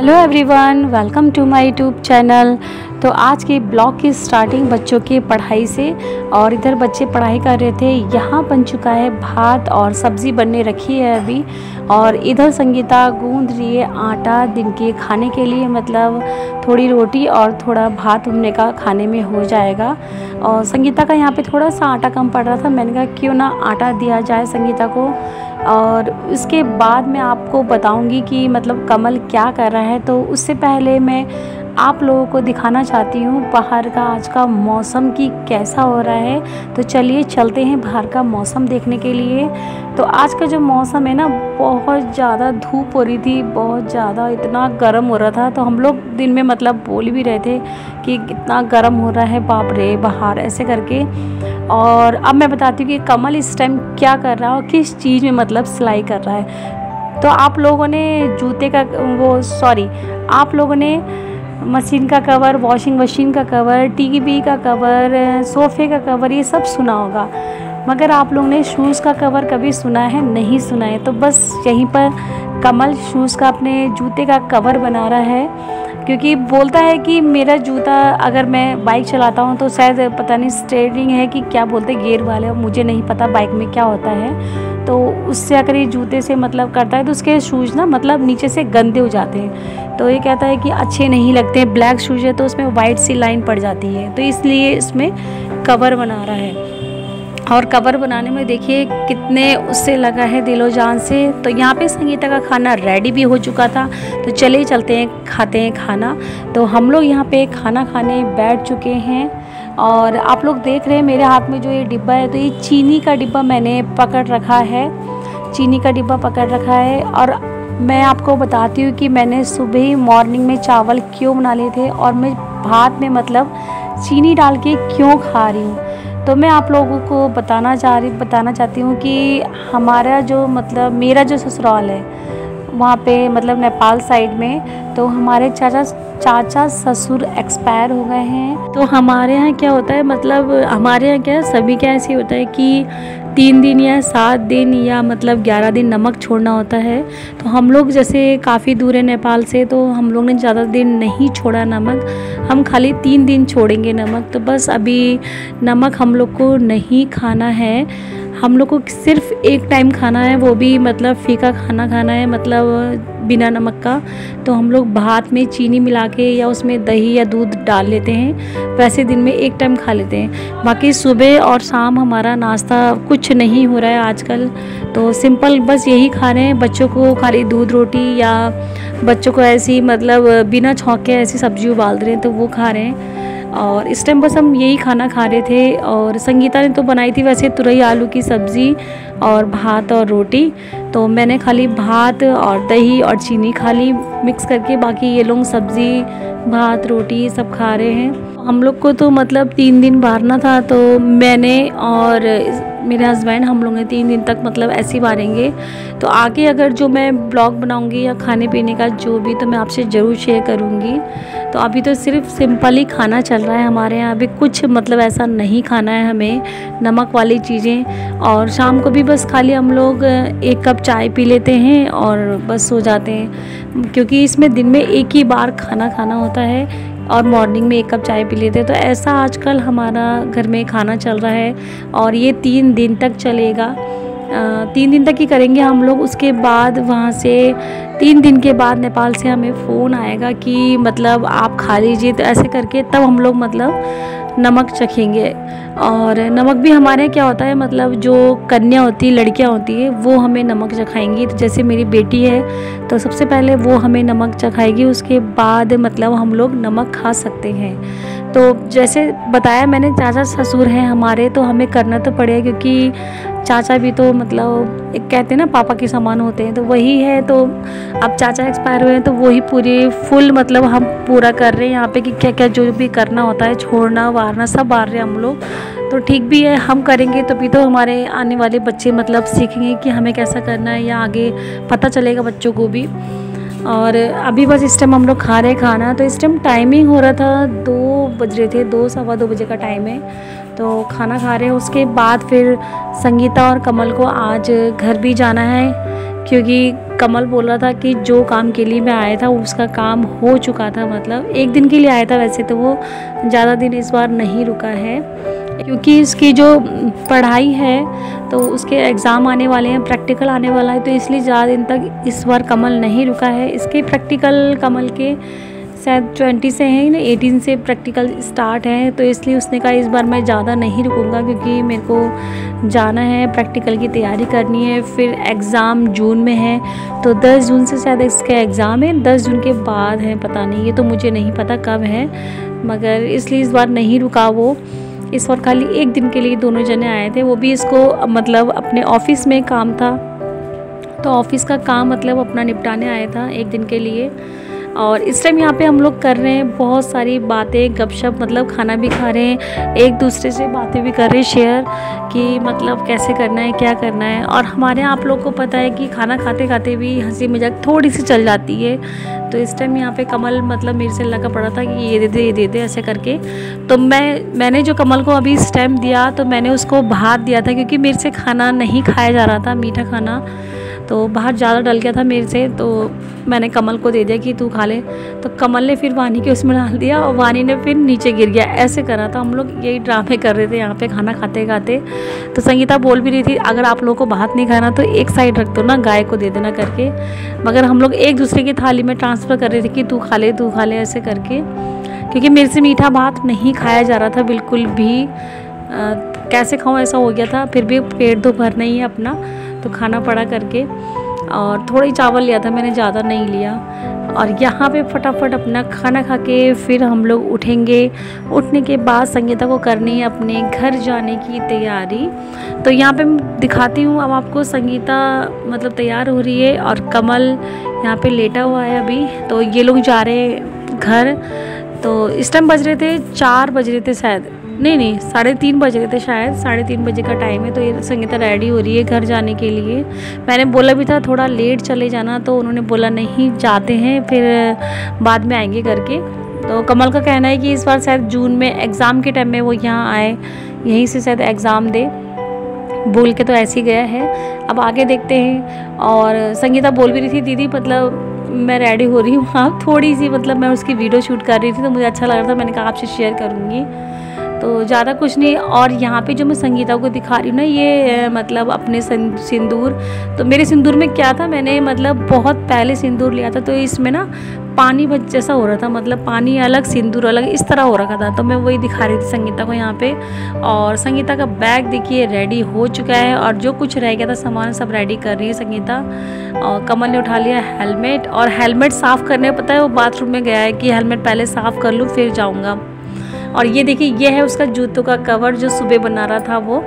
Hello everyone, welcome to my YouTube channel. तो आज की ब्लॉग की स्टार्टिंग बच्चों की पढ़ाई से, और इधर बच्चे पढ़ाई कर रहे थे। यहाँ बन चुका है भात और सब्ज़ी बनने रखी है अभी, और इधर संगीता गूंद रही है आटा दिन के खाने के लिए। मतलब थोड़ी रोटी और थोड़ा भात उनने का खाने में हो जाएगा। और संगीता का यहाँ पे थोड़ा सा आटा कम पड़ रहा था, मैंने कहा क्यों ना आटा दिया जाए संगीता को। और उसके बाद मैं आपको बताऊंगी कि मतलब कमल क्या कर रहा है। तो उससे पहले मैं आप लोगों को दिखाना चाहती हूँ बाहर का आज का मौसम कि कैसा हो रहा है। तो चलिए चलते हैं बाहर का मौसम देखने के लिए। तो आज का जो मौसम है ना, बहुत ज़्यादा धूप हो रही थी, बहुत ज़्यादा इतना गर्म हो रहा था। तो हम लोग दिन में मतलब बोल भी रहे थे कि इतना गर्म हो रहा है, बाप रे बाहर, ऐसे करके। और अब मैं बताती हूँ कि कमल इस टाइम क्या कर रहा है और किस चीज़ में मतलब सिलाई कर रहा है। तो आप लोगों ने आप लोगों ने मशीन का कवर, वॉशिंग मशीन का कवर, टीवी का कवर, सोफ़े का कवर, ये सब सुना होगा, मगर आप लोगों ने शूज़ का कवर कभी सुना है? नहीं सुना है। तो बस यहीं पर कमल शूज़ का, अपने जूते का कवर बना रहा है। क्योंकि बोलता है कि मेरा जूता, अगर मैं बाइक चलाता हूँ तो शायद पता नहीं स्टीयरिंग है कि क्या बोलते हैं, गियर वाले, मुझे नहीं पता बाइक में क्या होता है। तो उससे अगर ये जूते से मतलब करता है तो उसके शूज़ ना मतलब नीचे से गंदे हो जाते हैं। तो ये कहता है कि अच्छे नहीं लगते हैं। ब्लैक शूज़ है तो उसमें वाइट सी लाइन पड़ जाती है, तो इसलिए इसमें कवर बना रहा है। और कवर बनाने में देखिए कितने उससे लगा है दिलो जान से। तो यहाँ पे संगीता का खाना रेडी भी हो चुका था। तो चले चलते हैं, खाते हैं खाना। तो हम लोग यहाँ पे खाना खाने बैठ चुके हैं। और आप लोग देख रहे हैं मेरे हाथ में जो ये डिब्बा है, तो ये चीनी का डिब्बा मैंने पकड़ रखा है, चीनी का डिब्बा पकड़ रखा है। और मैं आपको बताती हूँ कि मैंने सुबह ही मॉर्निंग में चावल क्यों बना लिए थे और मैं भात में मतलब चीनी डाल के क्यों खा रही हूँ। तो मैं आप लोगों को बताना चाहती हूँ कि हमारा जो मतलब मेरा जो ससुराल है वहाँ पे मतलब नेपाल साइड में, तो हमारे चाचा ससुर एक्सपायर हो गए हैं। तो हमारे यहाँ क्या होता है, मतलब हमारे यहाँ क्या सभी क्या ऐसे होता है कि 3 दिन या 7 दिन या मतलब 11 दिन नमक छोड़ना होता है। तो हम लोग जैसे काफ़ी दूर है नेपाल से, तो हम लोग ने ज़्यादा दिन नहीं छोड़ा नमक, हम खाली 3 दिन छोड़ेंगे नमक। तो बस अभी नमक हम लोग को नहीं खाना है, हम लोग को सिर्फ एक टाइम खाना है, वो भी मतलब फीका खाना खाना है, मतलब बिना नमक का। तो हम लोग भात में चीनी मिला के या उसमें दही या दूध डाल लेते हैं, वैसे दिन में एक टाइम खा लेते हैं। बाकी सुबह और शाम हमारा नाश्ता कुछ नहीं हो रहा है आजकल, तो सिंपल बस यही खा रहे हैं। बच्चों को खाली दूध रोटी या बच्चों को ऐसी मतलब बिना छौंके ऐसी सब्जी उबाल रहे हैं तो वो खा रहे हैं। और इस टाइम बस हम यही खाना खा रहे थे। और संगीता ने तो बनाई थी वैसे तुरई आलू की सब्ज़ी और भात और रोटी, तो मैंने खाली भात और दही और चीनी खा ली मिक्स करके। बाकी ये लोग सब्ज़ी, भात, रोटी सब खा रहे हैं। हम लोग को तो मतलब 3 दिन बारना था, तो मैंने और मेरे हस्बैंड हम लोग ने 3 दिन तक मतलब ऐसे ही बारेंगे। तो आगे अगर जो मैं ब्लॉग बनाऊंगी या खाने पीने का जो भी, तो मैं आपसे ज़रूर शेयर करूंगी। तो अभी तो सिर्फ सिंपल ही खाना चल रहा है हमारे यहाँ, अभी कुछ मतलब ऐसा नहीं खाना है हमें नमक वाली चीज़ें। और शाम को भी बस खाली हम लोग 1 कप चाय पी लेते हैं और बस सो जाते हैं, क्योंकि इसमें दिन में एक ही बार खाना खाना होता है और मॉर्निंग में 1 कप चाय पी लेते हैं। तो ऐसा आजकल हमारा घर में खाना चल रहा है और ये 3 दिन तक चलेगा। 3 दिन तक ही करेंगे हम लोग। उसके बाद वहाँ से 3 दिन के बाद नेपाल से हमें फ़ोन आएगा कि मतलब आप खा लीजिए, तो ऐसे करके तब हम लोग मतलब नमक चखेंगे। और नमक भी हमारे यहाँ क्या होता है, मतलब जो कन्या होती है, लड़कियाँ होती है, वो हमें नमक चखाएंगी। तो जैसे मेरी बेटी है तो सबसे पहले वो हमें नमक चखाएगी, उसके बाद मतलब हम लोग नमक खा सकते हैं। तो जैसे बताया मैंने, चाचा ससुर हैं हमारे, तो हमें करना तो पड़ेगा, क्योंकि चाचा भी तो मतलब एक कहते हैं ना पापा के समान होते हैं, तो वही है। तो अब चाचा एक्सपायर हुए हैं तो वही पूरी फुल मतलब हम पूरा कर रहे हैं यहाँ पे कि क्या क्या जो भी करना होता है, छोड़ना वारना सब बार रहे हैं हम लोग। तो ठीक भी है, हम करेंगे तभी तो हमारे आने वाले बच्चे मतलब सीखेंगे कि हमें कैसा करना है, या आगे पता चलेगा बच्चों को भी। और अभी बस इस टाइम हम लोग खा रहे खाना। तो इस टाइम टाइमिंग हो रहा था 2 बज रहे थे, 2 सवा 2 बजे का टाइम है। तो खाना खा रहे हैं, उसके बाद फिर संगीता और कमल को आज घर भी जाना है, क्योंकि कमल बोल रहा था कि जो काम के लिए मैं आया था उसका काम हो चुका था, मतलब एक दिन के लिए आया था, वैसे तो वो ज़्यादा दिन इस बार नहीं रुका है क्योंकि इसकी जो पढ़ाई है तो उसके एग्ज़ाम आने वाले हैं, प्रैक्टिकल आने वाला है, तो इसलिए ज़्यादा दिन तक इस बार कमल नहीं रुका है। इसके प्रैक्टिकल कमल के शायद 20 से हैं ना, 18 से प्रैक्टिकल स्टार्ट है, तो इसलिए उसने कहा इस बार मैं ज़्यादा नहीं रुकूंगा क्योंकि मेरे को जाना है, प्रैक्टिकल की तैयारी करनी है, फिर एग्ज़ाम जून में है, तो 10 जून से शायद इसका एग्ज़ाम है, 10 जून के बाद है, पता नहीं, ये तो मुझे नहीं पता कब है, मगर इसलिए इस बार नहीं रुका वो। इस बार खाली एक दिन के लिए दोनों जने आए थे, वो भी इसको मतलब अपने ऑफिस में काम था, तो ऑफिस का काम मतलब अपना निपटाने आया था एक दिन के लिए। और इस टाइम यहाँ पे हम लोग कर रहे हैं बहुत सारी बातें, गपशप, मतलब खाना भी खा रहे हैं, एक दूसरे से बातें भी कर रहे हैं शेयर कि मतलब कैसे करना है, क्या करना है। और हमारे यहाँ आप लोग को पता है कि खाना खाते खाते भी हंसी मजाक थोड़ी सी चल जाती है, तो इस टाइम यहाँ पे कमल मतलब मेरे से लगा पड़ा था कि ये दे दे ऐसे करके, तो मैंने जो कमल को अभी इस टाइम दिया तो मैंने उसको भात दिया था क्योंकि मेरे से खाना नहीं खाया जा रहा था, मीठा खाना तो बाहर ज़्यादा डल गया था मेरे से, तो मैंने कमल को दे दिया कि तू खा ले, तो कमल ने फिर वानी के उसमें डाल दिया और वानी ने फिर नीचे गिर गया, ऐसे करा था। हम लोग यही ड्रामे कर रहे थे यहाँ पे खाना खाते खाते। तो संगीता बोल भी रही थी अगर आप लोगों को भात नहीं खाना तो एक साइड रख दो ना, गाय को दे देना करके, मगर हम लोग एक दूसरे की थाली में ट्रांसफ़र कर रहे थे कि तू खा ले ऐसे करके, क्योंकि मेरे से मीठा भात नहीं खाया जा रहा था बिल्कुल भी। कैसे खाऊं ऐसा हो गया था, फिर भी पेट तो भरना ही है अपना, तो खाना पड़ा करके। और थोड़ा ही चावल लिया था मैंने, ज़्यादा नहीं लिया। और यहाँ पे फटाफट अपना खाना खा के फिर हम लोग उठेंगे। उठने के बाद संगीता को करनी है अपने घर जाने की तैयारी। तो यहाँ पे दिखाती हूँ अब आपको, संगीता मतलब तैयार हो रही है और कमल यहाँ पे लेटा हुआ है अभी। तो ये लोग जा रहे हैं घर। तो इस टाइम बज रहे थे 4 बज रहे थे शायद, नहीं 3:30 बज रहे थे शायद, 3:30 बजे का टाइम है। तो ये संगीता रेडी हो रही है घर जाने के लिए। मैंने बोला भी था थोड़ा लेट चले जाना, तो उन्होंने बोला नहीं जाते हैं फिर बाद में आएंगे करके। तो कमल का कहना है कि इस बार शायद जून में एग्ज़ाम के टाइम में वो यहाँ आए, यहीं से शायद एग्ज़ाम दे, बोल के तो ऐसे ही गया है। अब आगे देखते हैं। और संगीता बोल भी रही थी दीदी मतलब मैं रेडी हो रही हूँ, हाँ थोड़ी सी मतलब मैं उसकी वीडियो शूट कर रही थी तो मुझे अच्छा लग रहा था, मैंने कहा आपसे शेयर करूँगी, तो ज़्यादा कुछ नहीं। और यहाँ पे जो मैं संगीता को दिखा रही हूँ ना, ये मतलब अपने सिंदूर, तो मेरे सिंदूर में क्या था, मैंने मतलब बहुत पहले सिंदूर लिया था, तो इसमें ना पानी जैसा हो रहा था, मतलब पानी अलग सिंदूर अलग इस तरह हो रखा था, तो मैं वही दिखा रही थी संगीता को यहाँ पे। और संगीता का बैग देखिए रेडी हो चुका है, और जो कुछ रह गया था सामान सब रेडी कर रही है संगीता। और कमल ने उठा लिया हेलमेट, और हेलमेट साफ़ करने पता है वो बाथरूम में गया है कि हेलमेट पहले साफ़ कर लूँ फिर जाऊँगा। और ये देखिए ये है उसका जूतों का कवर जो सुबह बना रहा था वो,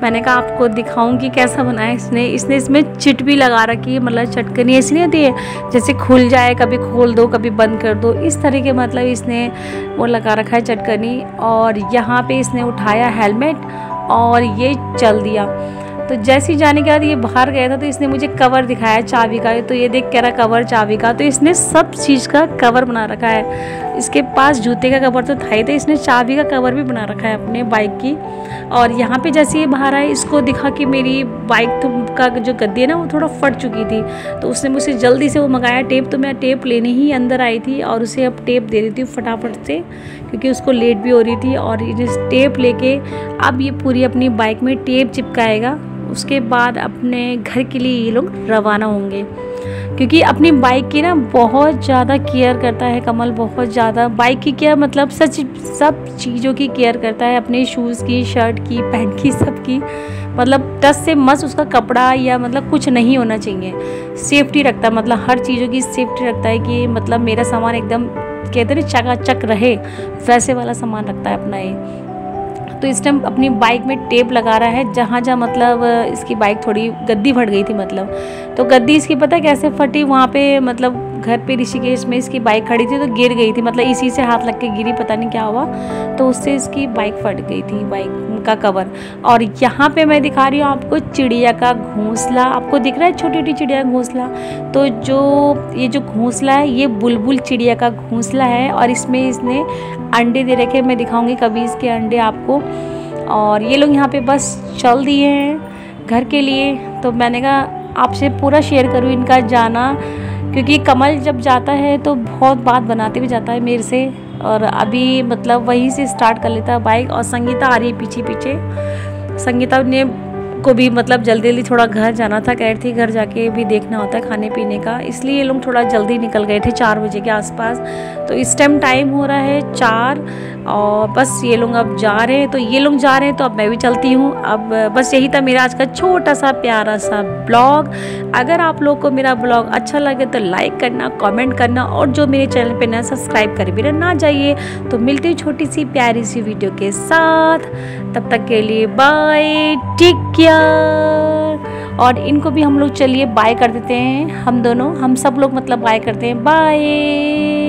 मैंने कहा आपको दिखाऊंगी कैसा बनाया इसने इसमें चिट भी लगा रखी है, मतलब चटकनी ऐसी नहीं होती है जैसे खुल जाए, कभी खोल दो कभी बंद कर दो, इस तरह के मतलब इसने वो लगा रखा है चटकनी। और यहाँ पे इसने उठाया हेलमेट और ये चल दिया। तो जैसे ही जाने के बाद ये बाहर गया था तो इसने मुझे कवर दिखाया चाबी का, तो ये देख कह रहा कवर चाबी का, तो इसने सब चीज़ का कवर बना रखा है। इसके पास जूते का कवर तो था ही, तो इसने चाबी का कवर भी बना रखा है अपने बाइक की। और यहाँ पे जैसे ये बाहर आए इसको दिखा कि मेरी बाइक का जो गद्दी है ना वो थोड़ा फट चुकी थी, तो उसने मुझसे जल्दी से वो मंगाया टेप, तो मैं टेप लेने ही अंदर आई थी और उसे अब टेप दे रही थी फटाफट से क्योंकि उसको लेट भी हो रही थी। और ये टेप लेके अब ये पूरी अपनी बाइक में टेप चिपकाएगा, उसके बाद अपने घर के लिए ये लोग रवाना होंगे। क्योंकि अपनी बाइक की ना बहुत ज़्यादा केयर करता है कमल, बहुत ज़्यादा बाइक की क्या मतलब सब चीज़ों की केयर करता है, अपने शूज़ की, शर्ट की, पैंट की, सब की, मतलब टस से मस उसका कपड़ा या मतलब कुछ नहीं होना चाहिए, सेफ्टी रखता है, मतलब हर चीज़ों की सेफ्टी रखता है कि मतलब मेरा सामान एकदम कहते हैं चकाचक रहे, वैसे वाला सामान रखता है अपना ये। तो इस टाइम अपनी बाइक में टेप लगा रहा है, जहाँ मतलब इसकी बाइक थोड़ी गद्दी फट गई थी, मतलब तो गद्दी इसकी पता है कैसे फटी, वहाँ पे मतलब घर पे ऋषिकेश में इसकी बाइक खड़ी थी तो गिर गई थी, मतलब इसी से हाथ लग के गिरी, पता नहीं क्या हुआ, तो उससे इसकी बाइक फट गई थी, बाइक का कवर। और यहाँ पे मैं दिखा रही हूँ आपको चिड़िया का घोंसला, आपको दिख रहा है छोटी छोटी चिड़िया का घोंसला, तो ये जो घोंसला है ये बुलबुल चिड़िया का घोंसला है और इसमें इसने अंडे दे रखे, मैं दिखाऊंगी कभी इसके अंडे आपको। और ये लोग यहाँ पे बस चल दिए हैं घर के लिए, तो मैंने कहा आपसे पूरा शेयर करूँ इनका जाना, क्योंकि कमल जब जाता है तो बहुत बात बनाते हुए जाता है मेरे से, और अभी मतलब वहीं से स्टार्ट कर लेता है बाइक। और संगीता आ रही है पीछे पीछे। संगीता ने को भी मतलब जल्दी जल्दी थोड़ा घर जाना था, कह रही थी घर जाके भी देखना होता है खाने पीने का, इसलिए ये लोग थोड़ा जल्दी निकल गए थे 4 बजे के आसपास। तो इस टाइम टाइम हो रहा है 4, और बस ये लोग अब जा रहे हैं, तो ये लोग जा रहे हैं तो अब मैं भी चलती हूँ। अब बस यही था मेरा आज का छोटा सा प्यारा सा ब्लॉग। अगर आप लोग को मेरा ब्लॉग अच्छा लगे तो लाइक करना, कमेंट करना, और जो मेरे चैनल पे ना सब्सक्राइब करे भी ना जाइए। तो मिलती हूँ छोटी सी प्यारी सी वीडियो के साथ, तब तक के लिए बाय, टेक केयर। और इनको भी हम लोग चलिए बाय कर देते हैं, हम दोनों, हम सब लोग मतलब बाय करते हैं, बाय।